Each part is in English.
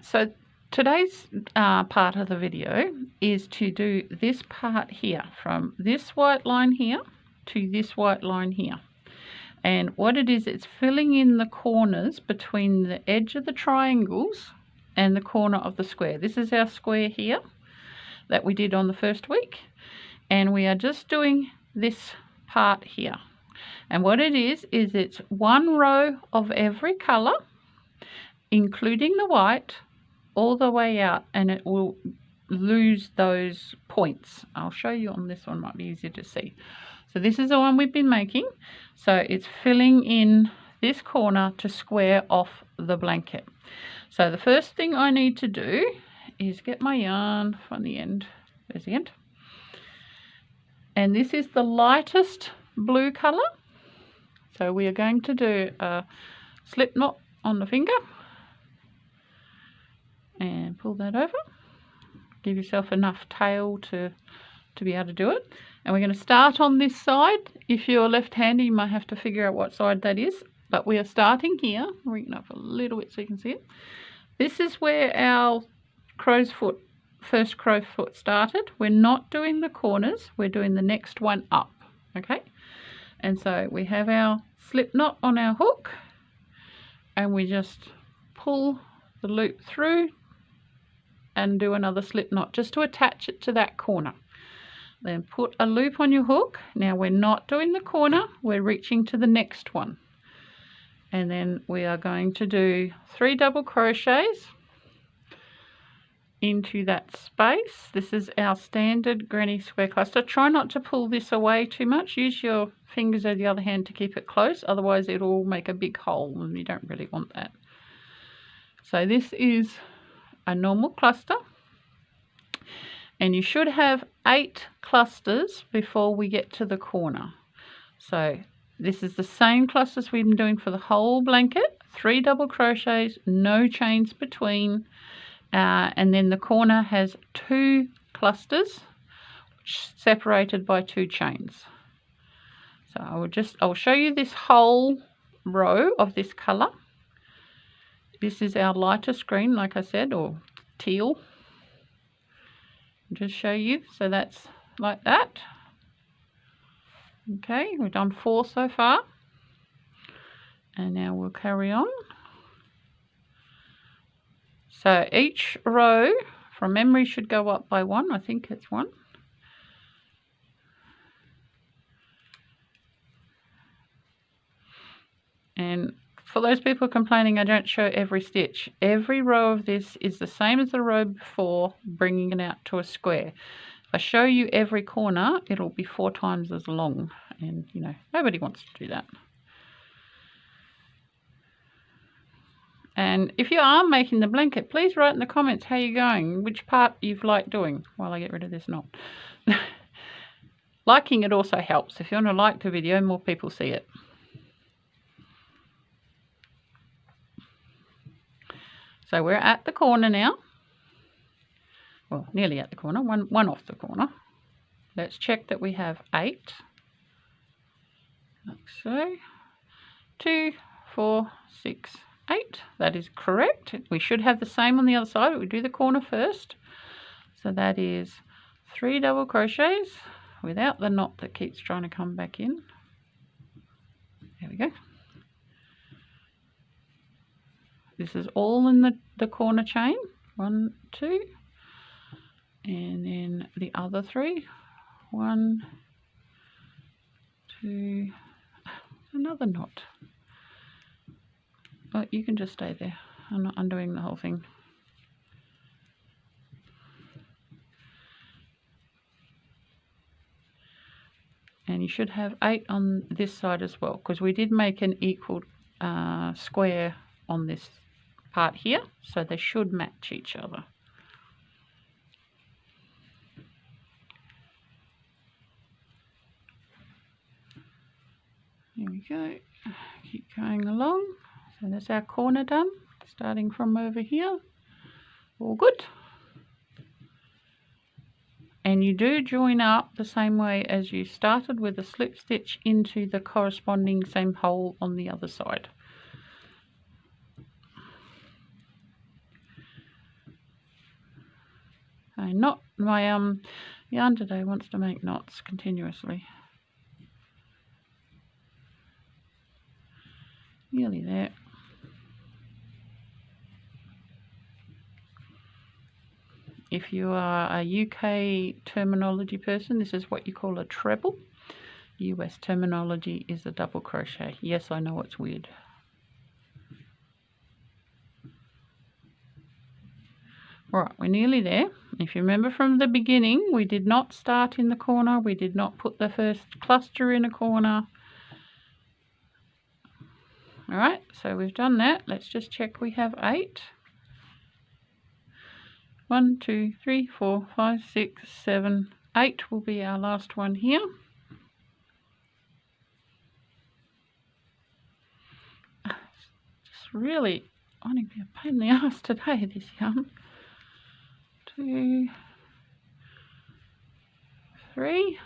So today's part of the video is to do this part here, from this white line here to this white line here. And what it is, it's filling in the corners between the edge of the triangles and the corner of the square. This is our square here that we did on the first week, and we are just doing this part here. And what it is it's one row of every color, including the white, all the way out, and it will lose those points. I'll show you on this one, might be easier to see. So this is the one we've been making. So it's filling in this corner to square off the blanket. So the first thing I need to do is get my yarn from the end. There's the end. And this is the lightest blue color. So we are going to do a slip knot on the finger and pull that over. Give yourself enough tail to be able to do it. And we're going to start on this side. If you're left-handed, you might have to figure out what side that is. But we are starting here. Bring it up a little bit so you can see it. This is where our crow's foot, first crow's foot started. We're not doing the corners. We're doing the next one up. Okay? And so we have our slip knot on our hook. And we just pull the loop through and do another slip knot just to attach it to that corner. Then put a loop on your hook. Now we're not doing the corner, we're reaching to the next one. And then we are going to do 3 double crochets into that space. This is our standard granny square cluster. Try not to pull this away too much. Use your fingers of the other hand to keep it close, otherwise it'll make a big hole and you don't really want that. So this is a normal cluster. And you should have 8 clusters before we get to the corner. So this is the same clusters we've been doing for the whole blanket. 3 double crochets, no chains between, and then the corner has 2 clusters separated by 2 chains. So I'll show you this whole row of this color. This is our lightest green, like I said, or teal. Just show you. So that's like that. Okay, we've done 4 so far. And now we'll carry on. So each row from memory should go up by 1. I think it's 1. And for those people complaining I don't show every stitch, every row of this is the same as the row before, bringing it out to a square. If I show you every corner, it'll be 4 times as long, and you know, nobody wants to do that. And if you are making the blanket, please write in the comments how you're going, which part you've liked doing, while I get rid of this knot. Liking it also helps. If you want to like the video, more people see it. So we're at the corner now. Well, nearly at the corner, one off the corner. Let's check that we have 8. Like so. 2, 4, 6, 8. That is correct. We should have the same on the other side, but we do the corner first. So that is 3 double crochets without the knot that keeps trying to come back in. There we go. This is all in the corner chain. 1, 2, and then the other 3. 1, 2, another knot. But you can just stay there. I'm not undoing the whole thing. And you should have 8 on this side as well, because we did make an equal square on this part here, so they should match each other. Here we go. Keep going along. So that's our corner done, starting from over here. All good. And you do join up the same way as you started, with a slip stitch into the corresponding same hole on the other side. yarn today wants to make knots continuously. Nearly there. If you are a UK terminology person, this is what you call a treble. US terminology is a double crochet. Yes, I know it's weird. Alright, we're nearly there. If you remember from the beginning, we did not start in the corner. We did not put the first cluster in a corner. Alright, so we've done that. Let's just check we have 8. 1, 2, 3, 4, 5, 6, 7, 8 will be our last one here. Just really wanting to be a pain in the ass today, this yarn. 2, 3,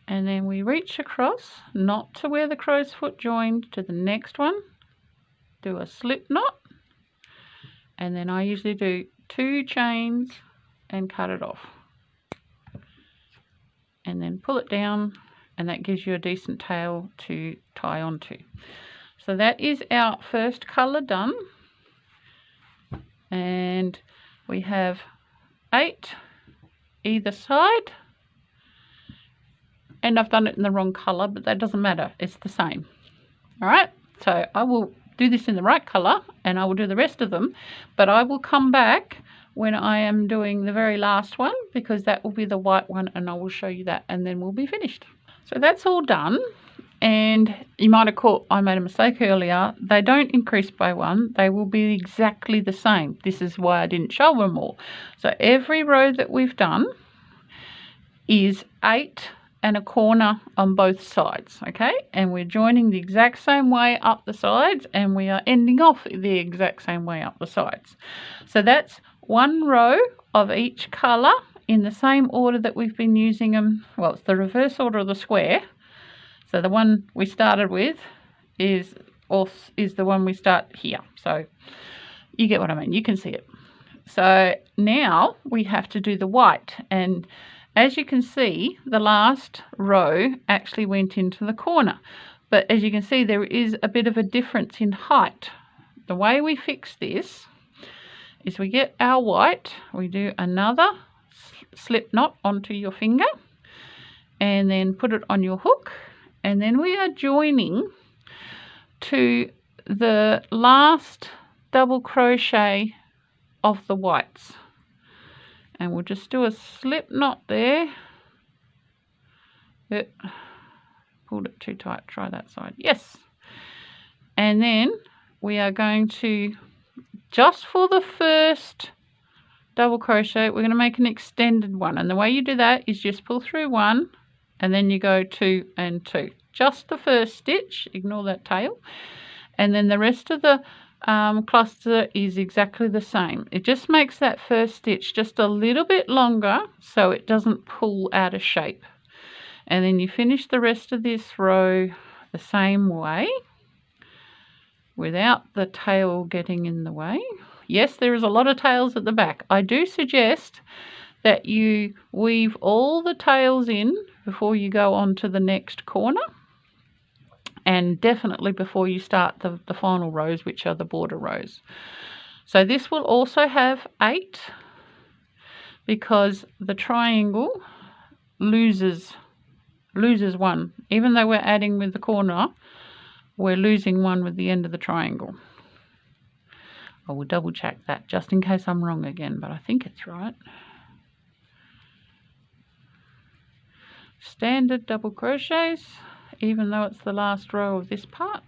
and then we reach across, not to where the crow's foot joined, to the next one, do a slip knot, and then I usually do 2 chains and cut it off, and then pull it down, and that gives you a decent tail to tie onto. So that is our first colour done, and we have 8 either side, and I've done it in the wrong colour, but that doesn't matter, it's the same. Alright, so I will do this in the right colour and I will do the rest of them, but I will come back when I am doing the very last one, because that will be the white one, and I will show you that, and then we'll be finished. So that's all done, and you might have caught I made a mistake earlier. They don't increase by 1, they will be exactly the same. This is why I didn't show them all. So every row that we've done is 8 and a corner on both sides, okay, and we're joining the exact same way up the sides, and we are ending off the exact same way up the sides. So that's one row of each colour in the same order that we've been using them. Well, it's the reverse order of the square. So the one we started with is the one we start here. So you get what I mean, you can see it. So now we have to do the white, and as you can see, the last row actually went into the corner. But as you can see, there is a bit of a difference in height. The way we fix this is we get our white, we do another slip knot onto your finger, and then put it on your hook, and then we are joining to the last double crochet of the whites. And we'll just do a slip knot there. Pulled it too tight, try that side. Yes. And then we are going to, just for the first double crochet, we're going to make an extended one. And the way you do that is just pull through 1 and then you go 2 and 2. Just the first stitch, ignore that tail. And then the rest of the cluster is exactly the same. It just makes that first stitch just a little bit longer so it doesn't pull out of shape. And then you finish the rest of this row the same way without the tail getting in the way. Yes, there is a lot of tails at the back. I do suggest that you weave all the tails in before you go on to the next corner, and definitely before you start the final rows, which are the border rows. So this will also have 8, because the triangle loses 1. Even though we're adding with the corner, we're losing 1 with the end of the triangle. I will double check that just in case I'm wrong again, but I think it's right. Standard double crochets, even though it's the last row of this part.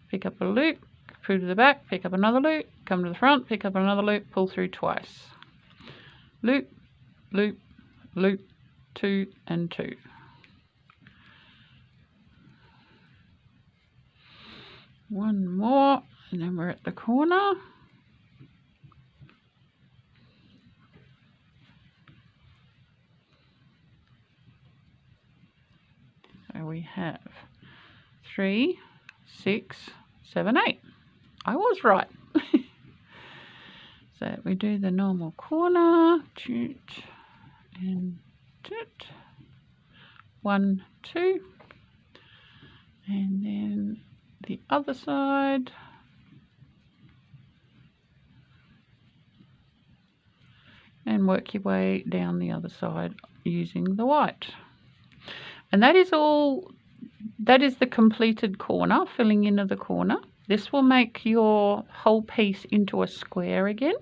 Pick up a loop, pull to the back, pick up another loop, come to the front, pick up another loop, pull through twice. Loop, loop, loop, 2 and 2. One more, and then we're at the corner. So we have 3, 6, 7, 8. I was right. that? We do the normal corner, toot, and toot, 1, 2, and then the other side, and work your way down the other side using the white. And that is all, that is the completed corner, filling in of the corner. This will make your whole piece into a square again.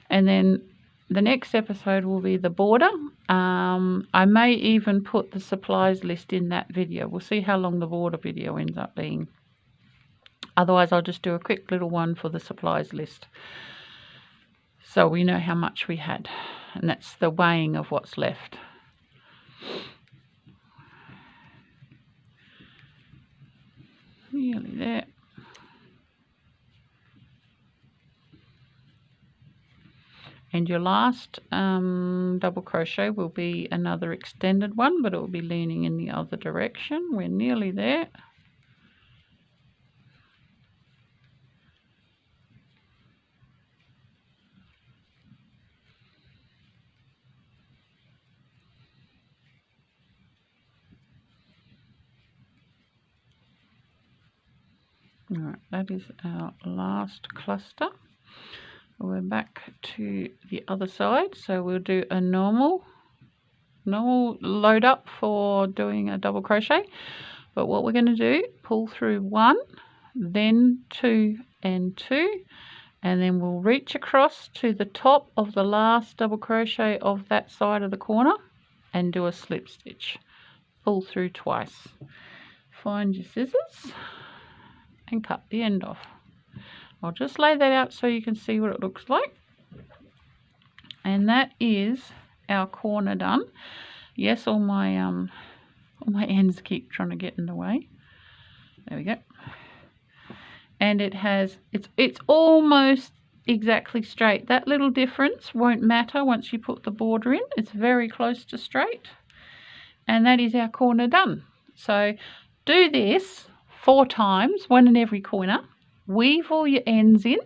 And then the next episode will be the border. I may even put the supplies list in that video. We'll see how long the border video ends up being. Otherwise, I'll just do a quick little one for the supplies list, so we know how much we had. And that's the weighing of what's left. Nearly there. And your last double crochet will be another extended one, but it will be leaning in the other direction. We're nearly there. Alright, that is our last cluster. We're back to the other side, so we'll do a normal load up for doing a double crochet. But what we're going to do, pull through 1, then 2 and 2, and then we'll reach across to the top of the last double crochet of that side of the corner and do a slip stitch. Pull through twice. Find your scissors and cut the end off. I'll just lay that out so you can see what it looks like. And that is our corner done. Yes, all my ends keep trying to get in the way. There we go. And it has, it's almost exactly straight. That little difference won't matter once you put the border in. It's very close to straight. And that is our corner done. So do this 4 times, one in every corner. Weave all your ends in,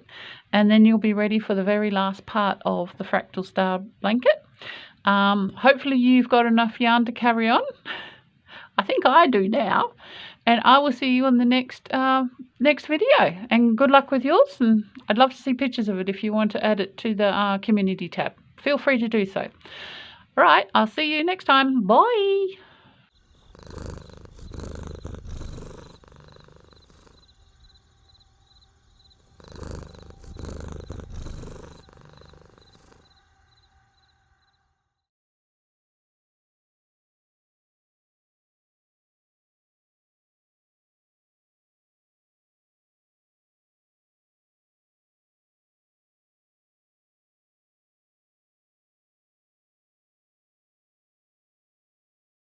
and then you'll be ready for the very last part of the Fractal Star Blanket. Hopefully you've got enough yarn to carry on. I think I do now. And I will see you on the next video. And good luck with yours. And I'd love to see pictures of it if you want to add it to the community tab. Feel free to do so. All right, I'll see you next time. Bye.